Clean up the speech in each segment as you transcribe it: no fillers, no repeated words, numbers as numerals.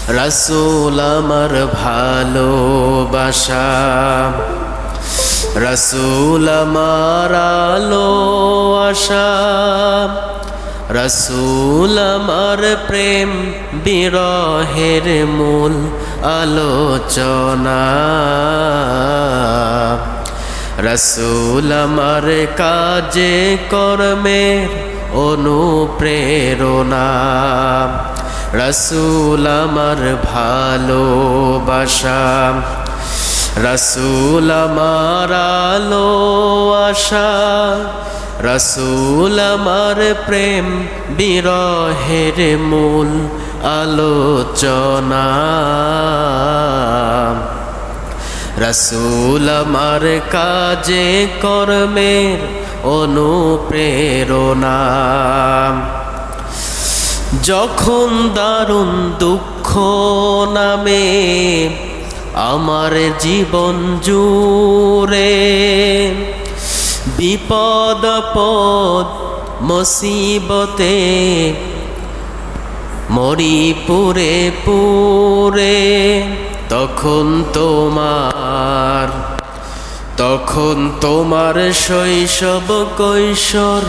রাসূল আমার ভালোবাসা, রাসূল আমার আলো আশা, রাসূল আমার প্রেম বিরহের মূল আলোচনা, রাসূল আমার কাজে কর্মের অনুপ্রেরণা, রাসূল আমার ভালোবাসা, রাসূল আমার আলো আশা, রাসূল আমার প্রেম বিরহের মূল আলোচনা, রাসূল আমার কাজে কর্মের অনুপ্রেরণা। যখন দারুণ দুঃখ নামে আমার জীবন জুড়ে, বিপদ আপদ মুসিবতে মরি পুরে পুরে, তখন তোমার শৈশব কৈশোর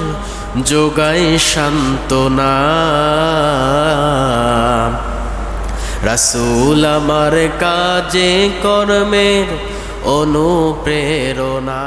যোগায় সান্ত্বনা, রাসূল আমার কাজে কর্মের অনুপ্রেরণা।